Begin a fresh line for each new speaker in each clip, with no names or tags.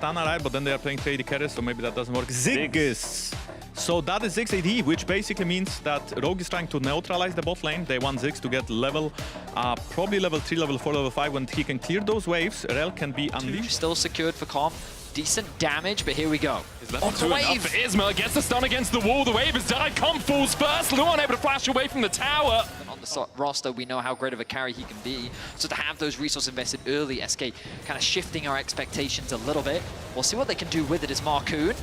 Tristana, right? But then they are playing 3 AD carries, so maybe that doesn't work. Ziggs! So that is Ziggs AD, which basically means that Rogue is trying to neutralize the bot lane. They want Ziggs to get level, probably level 3, level 4, level 5. When he can clear those waves, Rel can be unleashed.
Still secured for Comp. Decent damage, but here we go.
On the wave! Isma gets the stun against the wall. The wave has died. Comp falls first. Luan able to flash away from the tower.
On the roster, we know how great of a carry he can be. So to have those resources invested early, SK kind of shifting our expectations a little bit. We'll see what they can do with it as Marcoon.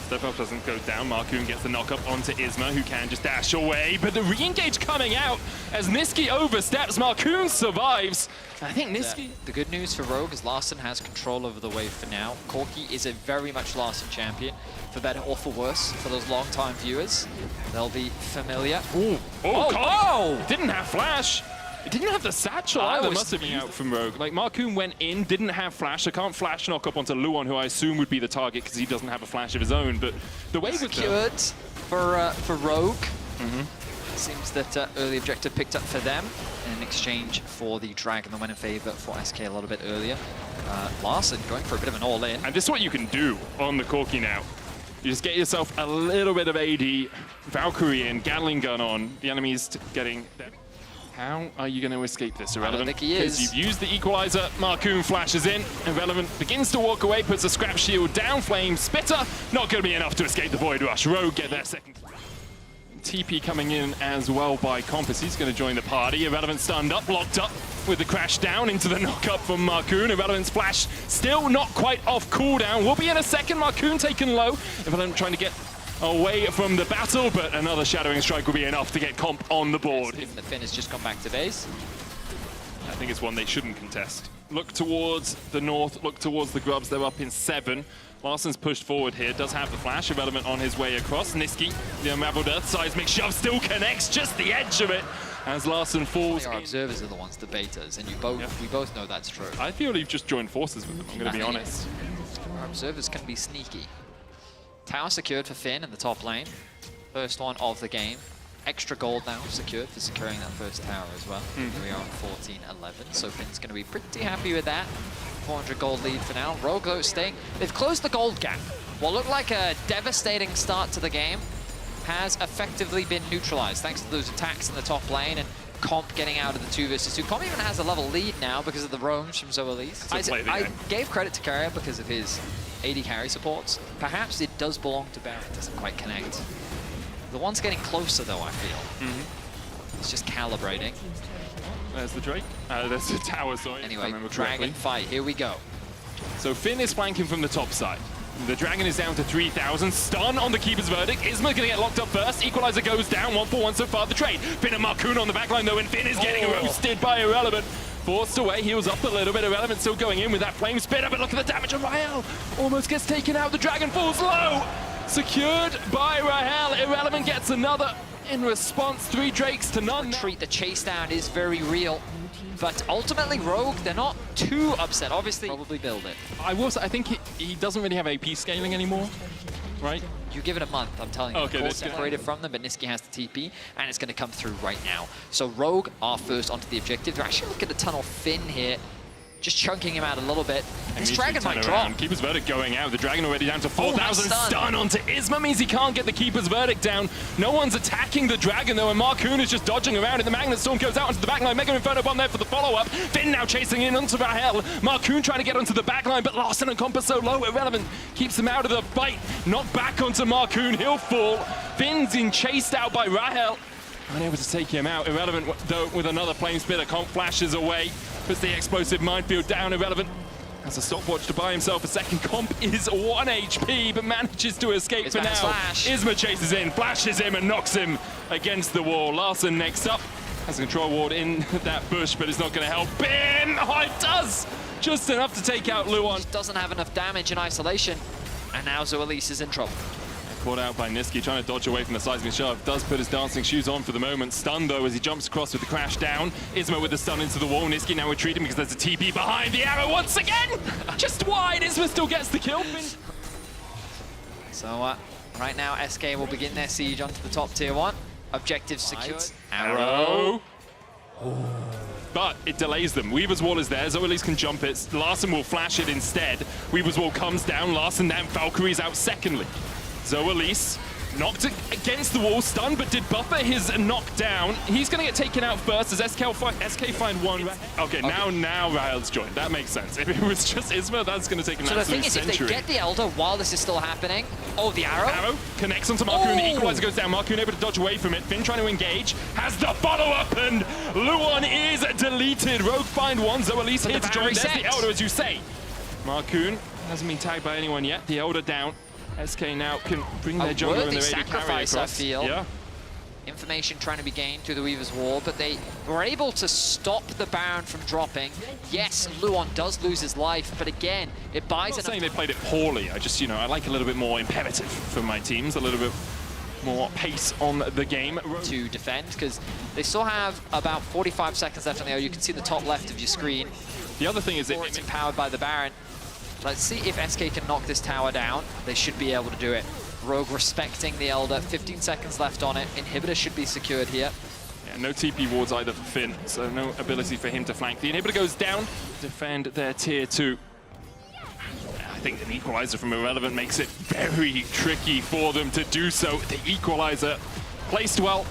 Step up doesn't go down. Marcoon gets the knock up onto Isma, who can just dash away. But the re-engage coming out as Niski oversteps. Marcoon survives. I think Niski...
The good news for Rogue is Larssen has control over the wave for now. Corki is a very much Larssen champion, for better or for worse. For those long-time viewers, they'll be familiar.
Ooh. Oh! Didn't have flash. It didn't have the satchel either. Must have been out from Rogue. Like, Marcoon went in, didn't have flash. I can't flash knock up onto Luan, who I assume would be the target because he doesn't have a flash of his own. But the wave was
secured for Rogue. Seems that early objective picked up for them in exchange for the Dragon that went in favor for SK a little bit earlier. Larssen going for a bit of an all-in.
And this is what you can do on the Corki now. You just get yourself a little bit of AD, Valkyrie in, Gatling gun on. The enemy's getting... How are you going to escape this, Irrelevant?
I don't think he is.
Because you've used the equalizer, Marcoon flashes in, Irrelevant begins to walk away, puts a scrap shield down, Flame Spitter, not going to be enough to escape the Void Rush. Rogue get their second. TP coming in as well by Compass, he's going to join the party. Irrelevant stunned up, locked up with the crash down into the knock-up from Marcoon. Irrelevant's flash still not quite off cooldown, will be in a second, Marcoon taken low. Irrelevant trying to get away from the battle, but another Shadowing Strike will be enough to get Comp on the board.
Even the Finn has just gone back to base.
I think it's one they shouldn't contest. Look towards the north, look towards the Grubs, they're up in 7. Larssen's pushed forward here, does have the flash, Irrelevant on his way across. Niski, the Unraveled Earth Seismic Shove still connects, just the edge of it, as Larssen falls.
Our observers are the ones, the betas, and we both know that's true.
I feel you've just joined forces with them, I'm going to be honest.
Our observers can be sneaky. Tower secured for Finn in the top lane. First one of the game. Extra gold now secured for securing that first tower as well. Here we are at 14-11, so Finn's going to be pretty happy with that. 400 gold lead for now. Rogue though staying. They've closed the gold gap. What looked like a devastating start to the game has effectively been neutralized thanks to those attacks in the top lane and Comp getting out of the 2 versus 2. Comp even has a level lead now because of the roams from Zoelise. I gave credit to Carrier because of his AD carry supports. Perhaps it does belong to Baron. It doesn't quite connect. The one's getting closer though, I feel. It's just calibrating.
There's the Drake. There's the tower, sorry.
Anyway, Dragon fight, here we go.
So Finn is flanking from the top side. The Dragon is down to 3,000. Stun on the Keeper's Verdict. Isma going to get locked up first. Equalizer goes down. 1-for-1 so far the trade. Finn and Marcoon on the backline though, and Finn is getting roasted by Irrelevant. Forced away, heals up a little bit. Irrelevant still going in with that Flame Spitter, but look at the damage on Rahel. Almost gets taken out. The Dragon falls low. Secured by Rahel. Irrelevant gets another. In response, 3 Drakes to none.
The chase down is very real. But ultimately, Rogue, they're not too upset. Obviously, probably build it.
I think he doesn't really have AP scaling anymore, right?
You give it a month, I'm telling you.
Okay,
of course, separated from them, but Niski has the TP, and it's going to come through right now. So Rogue are first onto the objective. They're actually looking to tunnel Finn here. Just chunking him out a little bit. This Dragon might drop.
Keeper's Verdict going out. The Dragon already down to 4,000. Stun onto Isma means he can't get the Keeper's Verdict down. No one's attacking the Dragon though, and Marcoon is just dodging around it. The Magnet Storm goes out onto the backline. Mega Inferno Bomb there for the follow-up. Finn now chasing in onto Rahel. Marcoon trying to get onto the backline, but Larssen and Compass so low. Irrelevant keeps him out of the fight. Not back onto Marcoon. He'll fall. Finn's being chased out by Rahel. Unable to take him out. Irrelevant though with another Flame Spitter. Comp flashes away. Puts the explosive minefield down. Irrelevant has a stopwatch to buy himself a second. Comp is 1 HP, but manages to escape for now. Isma chases in, flashes him, and knocks him against the wall. Larssen next up. Has a control ward in that bush, but it's not going to help him. Oh, it does! Just enough to take out Luan.
Doesn't have enough damage in isolation. And now Zoelise is in trouble.
Caught out by Niski, trying to dodge away from the seismic shove. Does put his dancing shoes on for the moment. Stunned though as he jumps across with the crash down. Isma with the stun into the wall. Niski now retreating because there's a TP behind the arrow once again. Just wide. Isma still gets the kill.
So right now SK will begin their siege onto the top tier 1. Objective secured.
Arrow. but it delays them. Weaver's Wall is there, Zoe can jump it, Larson will flash it instead. Weaver's Wall comes down, Larson down, Valkyrie's out secondly. Zoe knocked against the wall, stunned, but did buffer his knockdown. He's going to get taken out first as SK find one. Okay, now Rahel's joined. That makes sense. If it was just Isma, that's going to take an absolute century.
So the thing is, if they get the Elder while this is still happening, the arrow.
Arrow connects onto Marcoon, the equalizer goes down. Marcoon able to dodge away from it. Finn trying to engage, has the follow-up, and Luon is deleted. Rogue find one, Zoe here to join. There's the Elder, as you say. Marcoon hasn't been tagged by anyone yet. The Elder down. SK now can bring their jungler and their AD carry across.
I feel. Yeah. Information trying to be gained through the Weaver's Wall, but they were able to stop the Baron from dropping. Yes, Luon does lose his life, but again, it buys enough.
I'm not saying they played it poorly. I just, I like a little bit more imperative from my teams, a little bit more pace on the game.
To defend, because they still have about 45 seconds left on the O. You can see the top left of your screen.
The other thing is that
it's empowered by the Baron. Let's see if SK can knock this tower down. They should be able to do it. Rogue respecting the Elder. 15 seconds left on it. Inhibitor should be secured here.
Yeah, no TP wards either for Finn, so no ability for him to flank. The Inhibitor goes down, defend their tier 2. I think an equalizer from Irrelevant makes it very tricky for them to do so. The equalizer placed well.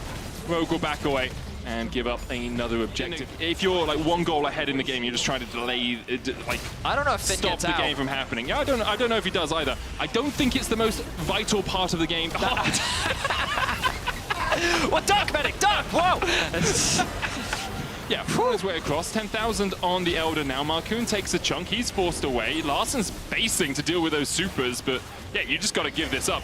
Rogue will back away and give up another objective. If you're like one goal ahead in the game, you're just trying to delay,
I don't know if Finn
stop the game from happening. Yeah, I don't know if he does either. I don't think it's the most vital part of the game.
What, Dark Medic, Dark, whoa!
Yeah, on his way across, 10,000 on the Elder now. Marcoon takes a chunk, he's forced away. Larson's basing to deal with those supers, but yeah, you just got to give this up.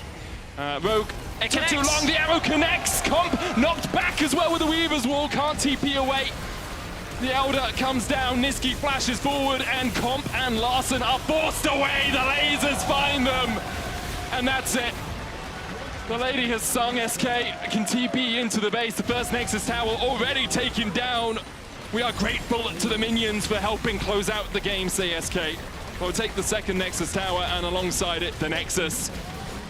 Rogue, it took too long, the arrow connects! Comp knocked back as well with the Weaver's Wall, can't TP away. The Elder comes down, Niski flashes forward, and Comp and Larson are forced away! The lasers find them! And that's it. The lady has sung, SK can TP into the base. The first Nexus tower already taken down. We are grateful to the minions for helping close out the game, say SK. We'll take the second Nexus tower, and alongside it, the Nexus.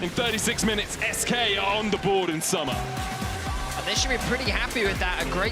In 36 minutes, SK are on the board in summer.
And they should be pretty happy with that. A great